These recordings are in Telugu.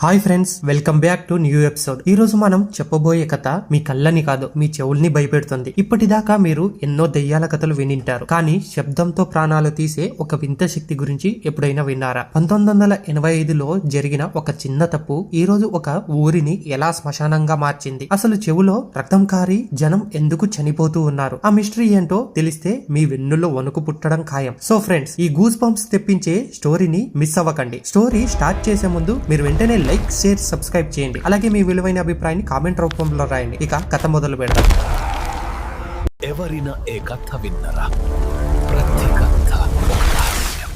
Hi friends, welcome back to new episode. ఈ రోజు మనం చెప్పబోయే కథ మీ కళ్ళని కాదు, మీ చెవుల్ని భయపెడుతుంది. ఇప్పటిదాకా మీరు ఎన్నో దెయ్యాల కథలు వినింటారు, కానీ శబ్దంతో ప్రాణాలు తీసే ఒక వింత శక్తి గురించి ఎప్పుడైనా విన్నారా? 1985లో జరిగిన ఒక చిన్న తప్పు ఈ రోజు ఒక ఊరిని ఎలా శ్మశానంగా మార్చింది. అసలు చెవులో రక్తం కారి జనం ఎందుకు చనిపోతూ ఉన్నారు? ఆ మిస్టరీ ఏంటో తెలిస్తే మీ వెన్నుల్లో వణుకు పుట్టడం ఖాయం. సో ఫ్రెండ్స్, ఈ గూస్ బంప్స్ తెప్పించే స్టోరీని మిస్ అవ్వకండి. స్టోరీ స్టార్ట్ చేసే ముందు మీరు వెంటనే లైక్, షేర్, సబ్స్క్రైబ్ చేయండి. అలాగే మీ విలువైన అభిప్రాయాన్ని కామెంట్ రూపంలో రాయండి. ఇక కథ మొదలు పెడదాం. ఎవరైనా ఏ కథ విన్నరా? ప్రతి కథ ఒక రహస్యం.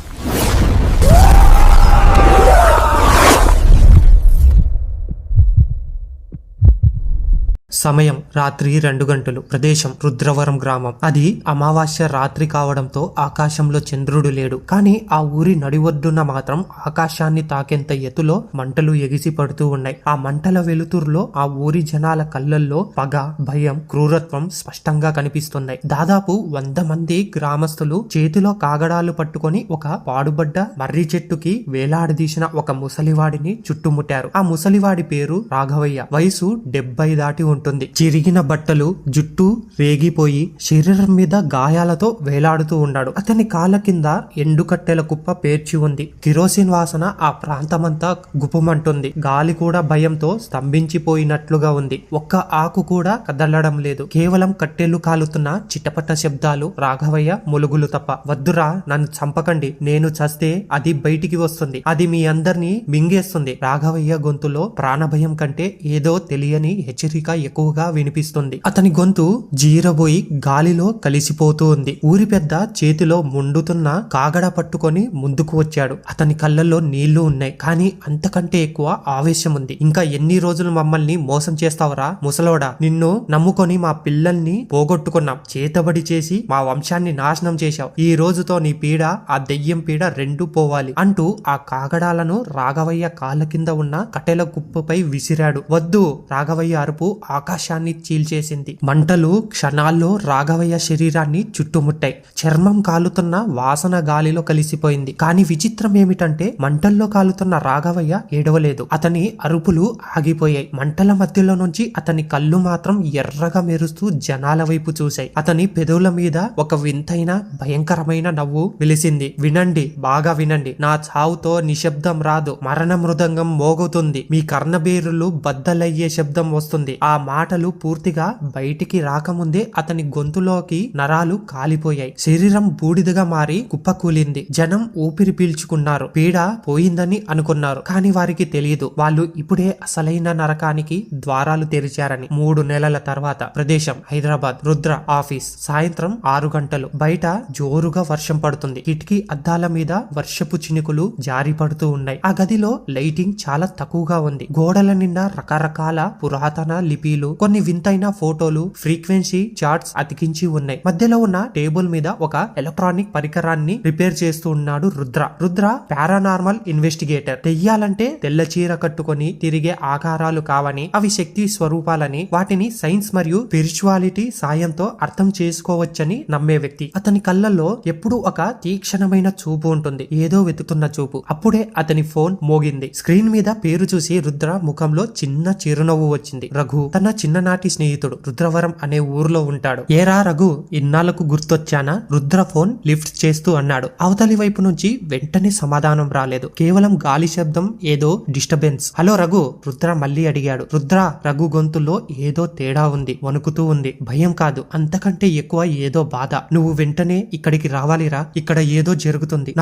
సమయం రాత్రి 2 గంటలు. ప్రదేశం రుద్రవరం గ్రామం. అది అమావాస్య రాత్రి కావడంతో ఆకాశంలో చంద్రుడు లేడు. కానీ ఆ ఊరి నడివొడ్డున మాత్రం ఆకాశాన్ని తాకేంత ఎత్తులో మంటలు ఎగిసి పడుతూ ఉన్నాయి. ఆ మంటల వెలుతురులో ఆ ఊరి జనాల కళ్ళల్లో పగ, భయం, క్రూరత్వం స్పష్టంగా కనిపిస్తున్నాయి. దాదాపు 100 మంది గ్రామస్తులు చేతిలో కాగడాలు పట్టుకొని ఒక పాడుబడ్డ మర్రి చెట్టుకి వేలాడదీసిన ఒక ముసలివాడిని చుట్టుముట్టారు. ఆ ముసలివాడి పేరు రాఘవయ్య. వయసు 70 దాటి ఉంటుంది. చిరిగిన బట్టలు, జుట్టు రేగిపోయి శరీరం మీద గాయాలతో వేలాడుతూ ఉన్నాడు. అతని కాళ్ళ కింద ఎండుకట్టెల కుప్ప పేర్చి ఉంది. కిరోసిన్ వాసన ఆ ప్రాంతమంతా గుపమంటుంది. గాలి కూడా భయంతో స్తంభించిపోయినట్లుగా ఉంది. ఒక్క ఆకు కూడా కదలడం లేదు. కేవలం కట్టెలు కాలుతున్న చిటపట శబ్దాలు, రాఘవయ్య ములుగులు తప్ప. వద్దురా, నన్ను చంపకండి. నేను చస్తే అది బయటికి వస్తుంది. అది మీ అందరినీ మింగేస్తుంది. రాఘవయ్య గొంతులో ప్రాణభయం కంటే ఏదో తెలియని హెచ్చరిక ఎక్కువగా వినిపిస్తుంది. అతని గొంతు జీరబోయి గాలిలో కలిసిపోతూ ఉంది. ఊరి పెద్ద చేతిలో ముండుతున్న కాగడ పట్టుకొని ముందుకు వచ్చాడు. అతని కళ్ళల్లో నీళ్లు ఉన్నాయి, కానీ అంతకంటే ఎక్కువ ఆవేశం ఉంది. ఇంకా ఎన్ని రోజులు మమ్మల్ని మోసం చేస్తావరా ముసలోడా? నిన్ను నమ్ముకొని మా పిల్లల్ని పోగొట్టుకున్నాం. చేతబడి చేసి మా వంశాన్ని నాశనం చేశావు. ఈ రోజుతో నీ పీడ, ఆ దెయ్యం పీడ రెండూ పోవాలి అంటూ ఆ కాగడాలను రాఘవయ్య కాళ్ళ కింద ఉన్న కట్టెల కుప్పపై విసిరాడు. వద్దు! రాఘవయ్య అరుపు ఆకాశాన్ని చీల్చేసింది. మంటలు క్షణాల్లో రాఘవయ్య శరీరాన్ని చుట్టుముట్టాయి. చర్మం కాలుతున్న వాసన గాలిలో కలిసిపోయింది. కానీ విచిత్రం ఏమిటంటే మంటల్లో కాలుతున్న రాఘవయ్య ఏడవలేదు. అతని అరుపులు ఆగిపోయాయి. మంటల మధ్యలో నుంచి అతని కళ్ళు మాత్రం ఎర్రగా మెరుస్తూ జనాల వైపు చూశాయి. అతని పెదవుల మీద ఒక వింతైన భయంకరమైన నవ్వు వెలిసింది. వినండి, బాగా వినండి. నా చావుతో నిశ్శబ్దం రాదు, మరణ మృదంగం మోగుతుంది. మీ కర్ణబేరులు బద్దలయ్యే శబ్దం వస్తుంది. ఆ మాటలు పూర్తిగా బయటికి రాకముందే అతని గొంతులోకి నరాలు కాలిపోయాయి. శరీరం బూడిదగా మారి కుప్పకూలింది. జనం ఊపిరి పీల్చుకున్నారు. పీడ పోయిందని అనుకున్నారు, కానీ వారికి తెలియదు వాళ్ళు ఇప్పుడే అసలైన నరకానికి ద్వారాలు తెరిచారని. 3 నెలల తర్వాత. ప్రదేశం హైదరాబాద్. రుద్ర ఆఫీస్. సాయంత్రం 6 గంటలు. బయట జోరుగా వర్షం పడుతుంది. కిటికీ అద్దాల మీద వర్షపు చినుకులు జారి పడుతూ ఉన్నాయి. ఆ గదిలో లైటింగ్ చాలా తక్కువగా ఉంది. గోడల నిండా రకరకాల పురాతన లిపిలు, కొన్ని వింతైన ఫోటోలు, ఫ్రీక్వెన్సీ చార్ట్స్ అతికించి ఉన్నాయి. మధ్యలో ఉన్న టేబుల్ మీద ఒక ఎలక్ట్రానిక్ పరికరాన్ని రిపేర్ చేస్తూ ఉన్నాడు రుద్ర. Rudra paranormal investigator. దెయ్యాలంటే తెల్ల చీర కట్టుకొని తిరిగే ఆకారాలు కావని, అవి శక్తి స్వరూపాలని, వాటిని సైన్స్ మరియు స్పిరిచువాలిటీ సాయంతో అర్థం చేసుకోవచ్చని నమ్మే వ్యక్తి. అతని కళ్ళల్లో ఎప్పుడూ ఒక తీక్షణమైన చూపు ఉంటుంది, ఏదో వెతుకుతున్న చూపు. అప్పుడే అతని ఫోన్ మోగింది. స్క్రీన్ మీద పేరు చూసి రుద్ర ముఖంలో చిన్న చిరునవ్వు వచ్చింది. రఘు, తన చిన్ననాటి స్నేహితుడు. రుద్రవరం అనే ఊర్లో ఉంటాడు. ఏరా రఘు, ఇన్నాళ్లకు గుర్తొచ్చానా? రుద్ర ఫోన్ లిఫ్ట్ చేస్తూ అన్నాడు. అవతలి వైపు నుంచి వెంటనే సమాధానం రాలేదు. కేవలం గాలి శబ్దం, ఏదో డిస్టర్బెన్స్. హలో రఘు, రుద్ర మళ్ళీ అడిగాడు. రుద్ర, రఘు గొంతులో ఏదో తేడా ఉంది. వణుకుతూ ఉంది. భయం కాదు, అంతకంటే ఎక్కువ ఏదో బాధ. నువ్వు వెంటనే ఇక్కడికి రావాలిరా. ఇక్కడ ఏదో జరుగుతుంది.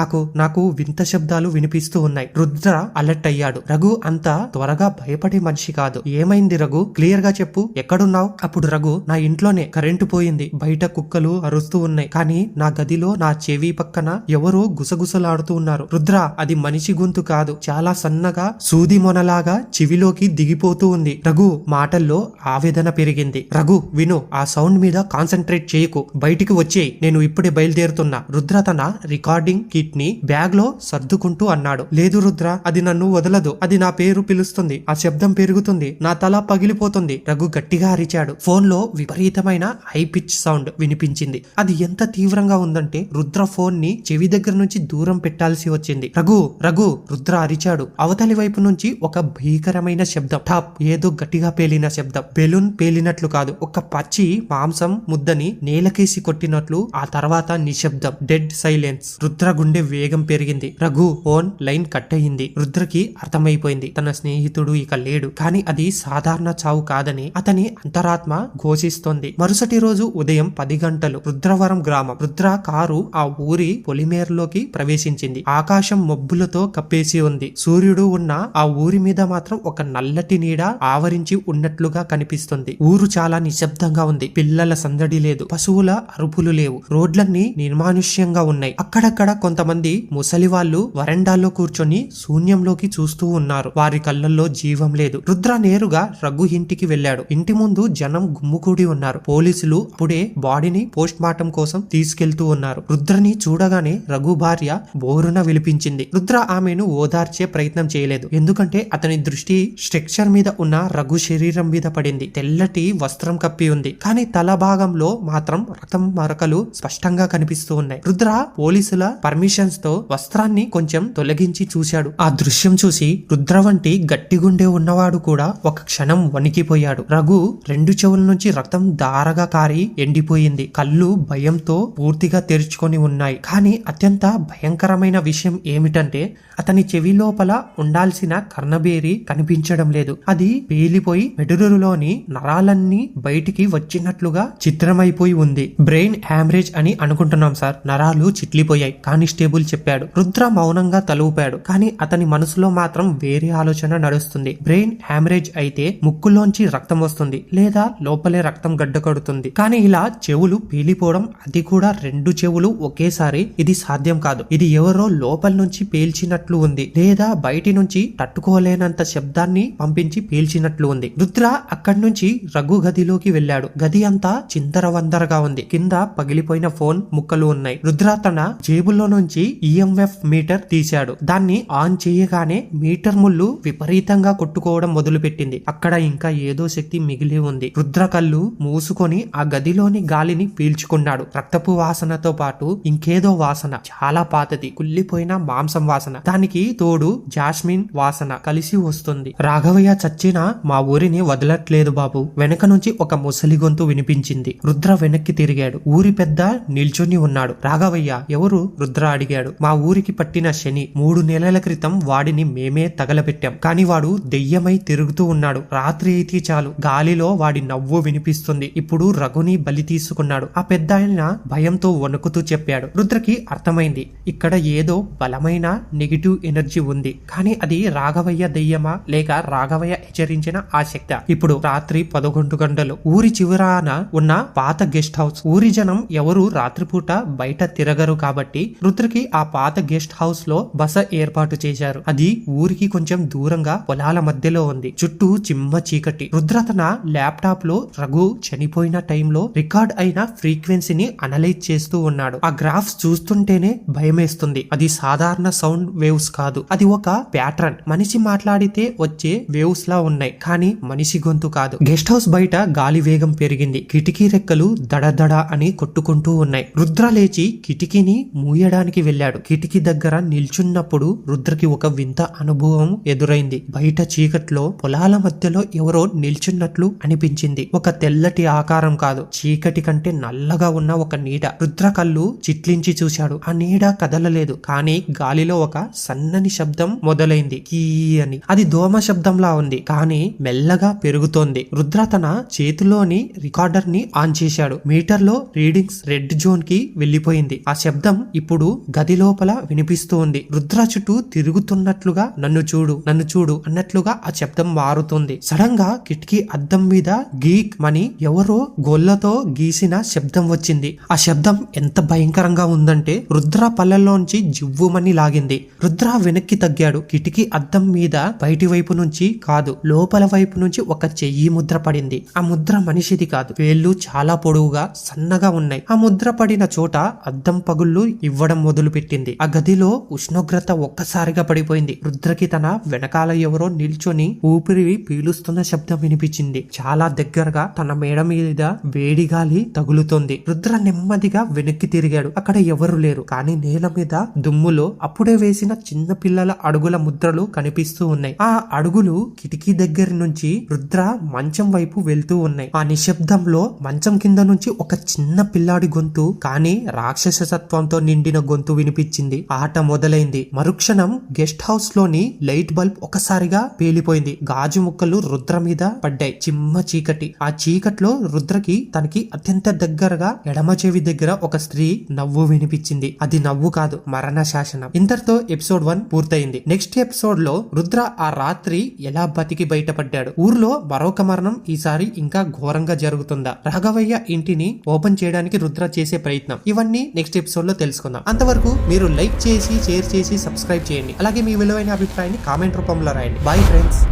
నాకు వింత శబ్దాలు వినిపిస్తూ ఉన్నాయి. రుద్ర అలర్ట్ అయ్యాడు. రఘు అంత త్వరగా భయపడే మనిషి కాదు. ఏమైంది రఘు? క్లియర్ గా చెప్పు, ఎక్కడున్నావు? అప్పుడు రఘు, నా ఇంట్లోనే. కరెంటు పోయింది. బయట కుక్కలు అరుస్తూ ఉన్నాయి. కానీ నా గదిలో నా చెవి పక్కన ఎవరో గుసగుసలాడుతూ ఉన్నారు. రుద్ర, అది మనిషి గొంతు కాదు. చాలా సన్నగా సూది మొనలాగా చెవిలోకి దిగిపోతూ ఉంది. రఘు మాటల్లో ఆవేదన పెరిగింది. రఘు విను, ఆ సౌండ్ మీద కాన్సన్ట్రేట్ చేయకు. బయటికి వచ్చేయ్, నేను ఇప్పుడే బయలుదేరుతున్నా. రుద్ర తన రికార్డింగ్ కిట్ ని బ్యాగ్ లో సర్దుకుంటూ అన్నాడు. లేదు రుద్ర, అది నన్ను వదలదు. అది నా పేరు పిలుస్తుంది. ఆ శబ్దం పెరుగుతుంది. నా తల పగిలిపోతుంది. రఘు గట్టిగా అరిచాడు. ఫోన్ లో విపరీతమైన హై పిచ్ సౌండ్ వినిపించింది. అది ఎంత తీవ్రంగా ఉందంటే రుద్ర ఫోన్ ని చెవి దగ్గర నుంచి దూరం పెట్టాల్సి వచ్చింది. రఘు రఘు రుద్ర అరిచాడు. అవతలి వైపు నుంచి ఒక భీకరమైన శబ్దం. టాప్ ఏదో గట్టిగా పేలిన శబ్దం. బెలూన్ పేలినట్లు కాదు, ఒక పచ్చి మాంసం ముద్దని నేలకేసి కొట్టినట్లు. ఆ తర్వాత నిశ్శబ్దం, డెడ్ సైలెన్స్. రుద్ర గుండె వేగం పెరిగింది. రఘు ఫోన్ లైన్ కట్ అయింది. రుద్రకి అర్థమైపోయింది తన స్నేహితుడు ఇక లేడు. కానీ అది సాధారణ చావు కాదని అతని అంతరాత్మ ఘోషిస్తోంది. మరుసటి రోజు ఉదయం 10 గంటలు రుద్రవరం గ్రామం. రుద్ర కారు ఆ ఊరి పొలిమేరలోకి ప్రవేశించింది. ఆకాశం మబ్బులతో కప్పేసి ఉంది. సూర్యుడు ఉన్న ఆ ఊరి మీద మాత్రం ఒక నల్లటి నీడ ఆవరించి ఉన్నట్లుగా కనిపిస్తుంది. ఊరు చాలా నిశ్శబ్దంగా ఉంది. పిల్లల సందడి లేదు, పశువుల అరుపులు లేవు. రోడ్లన్నీ నిర్మానుష్యంగా ఉన్నాయి. అక్కడక్కడ కొంతమంది ముసలి వాళ్ళు వరండాల్లో కూర్చొని శూన్యంలోకి చూస్తూ ఉన్నారు. వారి కళ్ళల్లో జీవం లేదు. రుద్ర నేరుగా రఘు ఇంటికి వెళ్ళాడు. ఇంటి ముందు జనం గుమ్ముకూడి ఉన్నారు. పోలీసులు అప్పుడే బాడీని పోస్ట్ మార్టం కోసం తీసుకెళ్తూ ఉన్నారు. రుద్రని చూడగానే రఘు భార్య బోరున విలిపించింది. రుద్ర ఆమెను ఓదార్చే ప్రయత్నం చేయలేదు. ఎందుకంటే అతని దృష్టి స్ట్రక్చర్ మీద ఉన్న రఘు శరీరం మీద పడింది. తెల్లటి వస్త్రం కప్పి ఉంది, కానీ తల భాగంలో మాత్రం రక్తం మరకలు స్పష్టంగా కనిపిస్తూ ఉన్నాయి. రుద్ర పోలీసుల పర్మిషన్స్ తో వస్త్రాన్ని కొంచెం తొలగించి చూశాడు. ఆ దృశ్యం చూసి రుద్ర వంటి గట్టిగుండె ఉన్నవాడు కూడా ఒక క్షణం వణికిపోయాడు. రఘు 2 చెవుల నుంచి రక్తం దారగా కారి ఎండిపోయింది. కళ్ళు భయంతో పూర్తిగా తెరుచుకొని ఉన్నాయి. కానీ అత్యంత భయంకరమైన విషయం ఏమిటంటే అతని చెవి లోపల ఉండాల్సిన కర్ణబేరి కనిపించడం లేదు. అది పేలిపోయి మెడురులోని నరాలన్నీ బయటికి వచ్చినట్లుగా చిత్రమైపోయి ఉంది. బ్రెయిన్ హ్యామరేజ్ అని అనుకుంటున్నాం సార్, నరాలు చిట్లిపోయాయి, కానిస్టేబుల్ చెప్పాడు. రుద్ర మౌనంగా తలూపాడు. కానీ అతని మనసులో మాత్రం వేరే ఆలోచన నడుస్తుంది. బ్రెయిన్ హ్యామరేజ్ అయితే ముక్కులోంచి రక్తం వస్తుంది, లేదా లోపలే రక్తం గడ్డకడుతుంది. కానీ ఇలా చెవులు పేలిపోవడం, అది కూడా 2 చెవులు ఒకేసారి, ఇది సాధ్యం కాదు. ఇది ఎవరో లోపల నుంచి పేల్చినట్లు ఉంది, లేదా బయటి నుంచి తట్టుకోలేనంత శబ్దాన్ని పంపించి పేల్చినట్లు ఉంది. రుద్ర అక్కడి నుంచి రఘు గదిలోకి వెళ్ళాడు. గది అంతా చిందరవందరగా ఉంది. కింద పగిలిపోయిన ఫోన్ ముక్కలు ఉన్నాయి. రుద్ర తన జేబులో నుంచి EMF మీటర్ తీశాడు. దాన్ని ఆన్ చేయగానే మీటర్ ముళ్ళు విపరీతంగా కొట్టుకోవడం మొదలుపెట్టింది. అక్కడ ఇంకా ఏదో శక్తి మిగిలి ఉంది. రుద్ర కళ్ళు మూసుకొని ఆ గదిలోని గాలిని పీల్చుకున్నాడు. రక్తపు వాసనతో పాటు ఇంకేదో వాసన, చాలా పాతది, కుళ్ళిపోయిన మాంసం వాసన. దానికి తోడు జాస్మిన్ వాసన కలిసి వస్తుంది. రాఘవయ్య చచ్చినా మా ఊరిని వదలట్లేదు బాబు. వెనక నుంచి ఒక ముసలి గొంతు వినిపించింది. రుద్ర వెనక్కి తిరిగాడు. ఊరి పెద్ద నిల్చొని ఉన్నాడు. రాఘవయ్య ఎవరు? రుద్ర అడిగాడు. మా ఊరికి పట్టిన శని. 3 నెలల క్రితం వాడిని మేమే తగలబెట్టాం. కానీ వాడు దెయ్యమై తిరుగుతూ ఉన్నాడు. రాత్రి అయితే చాలు గాలిలో వాడి నవ్వు వినిపిస్తుంది. ఇప్పుడు రఘుని బలి తీసుకున్నాడు. ఆ పెద్ద ఆయన భయంతో వణుకుతూ చెప్పాడు. రుద్రకి అర్థమైంది, ఇక్కడ ఏదో బలమైన నెగిటివ్ ఎనర్జీ ఉంది. కానీ అది రాఘవయ్య దెయ్యమా, లేక రాఘవయ్య హెచ్చరించిన ఆ శక్తి? ఇప్పుడు రాత్రి 11 గంటలు. ఊరి చివరాన ఉన్న పాత గెస్ట్ హౌస్. ఊరి జనం ఎవరు రాత్రిపూట బయట తిరగరు కాబట్టి రుద్రకి ఆ పాత గెస్ట్ హౌస్ లో బస ఏర్పాటు చేశారు. అది ఊరికి కొంచెం దూరంగా పొలాల మధ్యలో ఉంది. చుట్టూ చిమ్మ చీకటి. రుద్ర తన ల్యాప్టాప్ లో రఘు చనిపోయిన టైంలో రికార్డ్ అయిన ఫ్రీక్వెన్సీని అనలైజ్ చేస్తూ ఉన్నాడు. ఆ గ్రాఫ్స్ చూస్తుంటేనే భయమేస్తుంది. అది సాధారణ సౌండ్ వేవ్స్ కాదు, అది ఒక ప్యాటర్న్. మనిషి మాట్లాడితే వచ్చే వేవ్స్ లా ఉన్నాయి, కానీ మనిషి గొంతు కాదు. గెస్ట్ హౌస్ బయట గాలి వేగం పెరిగింది. కిటికీ రెక్కలు దడదడ అని కొట్టుకుంటూ ఉన్నాయి. రుద్ర లేచి కిటికీని మూయడానికి వెళ్ళాడు. కిటికీ దగ్గర నిల్చున్నప్పుడు రుద్రకి ఒక వింత అనుభవం ఎదురైంది. బయట చీకట్లో పొలాల మధ్యలో ఎవరో నిల్చున్నట్లు అనిపించింది. ఒక తెల్లటి ఆకారం కాదు, చీకటి కంటే నల్లగా ఉన్న ఒక నీడ. రుద్ర కళ్ళు చిట్లించి చూశాడు. ఆ నీడ కదలలేదు, కానీ గాలిలో ఒక సన్నని శబ్దం మొదలైంది. కీ అని. అది దోమ శబ్దంలా ఉంది, కానీ మెల్లగా పెరుగుతోంది. రుద్ర తన చేతిలోని రికార్డర్ ని ఆన్ చేశాడు. మీటర్ లో రీడింగ్స్ రెడ్ జోన్ కి వెళ్లిపోయింది. ఆ శబ్దం ఇప్పుడు గది లోపల వినిపిస్తూ ఉంది. రుద్ర చుట్టూ తిరుగుతున్నట్లుగా నన్ను చూడు, నన్ను చూడు అన్నట్లుగా ఆ శబ్దం మారుతుంది. సడన్ గా కిటికీ అద్దం మీద గీక్ మని ఎవరో గోళ్లతో గీసిన శబ్దం వచ్చింది. ఆ శబ్దం ఎంత భయంకరంగా ఉందంటే రుద్ర పళ్ళల్లోంచి జివ్వుమని లాగింది. రుద్ర వెనక్కి తగ్గాడు. కిటికీ అద్దం మీద బయటి వైపు నుంచి కాదు, లోపల వైపు నుంచి ఒక చెయ్యి ముద్ర పడింది. ఆ ముద్ర మనిషిది కాదు. వేళ్లు చాలా పొడవుగా సన్నగా ఉన్నాయి. ఆ ముద్ర పడిన చోట అద్దం పగుళ్ళు ఇవ్వడం మొదలు పెట్టింది. ఆ గదిలో ఉష్ణోగ్రత ఒక్కసారిగా పడిపోయింది. రుద్రకి తన వెనకాల ఎవరో నిల్చొని ఊపిరి పీలుస్తున్న శబ్దం వినిపించింది. వినిపించింది. చాలా దగ్గరగా తన మేడ మీద వేడి గాలి తగులుతోంది. రుద్ర నెమ్మదిగా వెనక్కి తిరిగాడు. అక్కడ ఎవరు లేరు. కానీ నేల మీద దుమ్ములో అప్పుడే వేసిన చిన్న పిల్లల అడుగుల ముద్రలు కనిపిస్తూ ఉన్నాయి. ఆ అడుగులు కిటికీ దగ్గర నుంచి రుద్ర మంచం వైపు వెళ్తూ ఉన్నాయి. ఆ నిశ్శబ్దంలో మంచం కింద నుంచి ఒక చిన్న పిల్లాడి గొంతు, కానీ రాక్షసత్వంతో నిండిన గొంతు వినిపించింది. ఆట మొదలైంది. మరుక్షణం గెస్ట్ హౌస్ లోని లైట్ బల్బ్ ఒకసారిగా పేలిపోయింది. గాజు ముక్కలు రుద్ర మీద పడ్డాయి. చిమ్మ చీకటి. ఆ చీకట్లో రుద్రకి తనకి అత్యంత దగ్గరగా ఎడమ చెవి దగ్గర ఒక స్త్రీ నవ్వు వినిపించింది. అది నవ్వు కాదు, మరణ శాసనం. ఇంతటితో ఎపిసోడ్ 1 పూర్తయింది. నెక్స్ట్ ఎపిసోడ్ లో రుద్ర ఆ రాత్రి ఎలా బతికి బయటపడ్డాడు? ఊర్లో మరొక మరణం ఈసారి ఇంకా ఘోరంగా జరుగుతుందా? రాఘవయ్య ఇంటిని ఓపెన్ చేయడానికి రుద్ర చేసే ప్రయత్నం, ఇవన్నీ నెక్స్ట్ ఎపిసోడ్ లో తెలుసుకుందాం. అంతవరకు మీరు లైక్ చేసి, షేర్ చేసి, సబ్స్క్రైబ్ చేయండి. అలాగే మీ విలువైన అభిప్రాయాన్ని కామెంట్ రూపంలో రాయండి. Bye friends.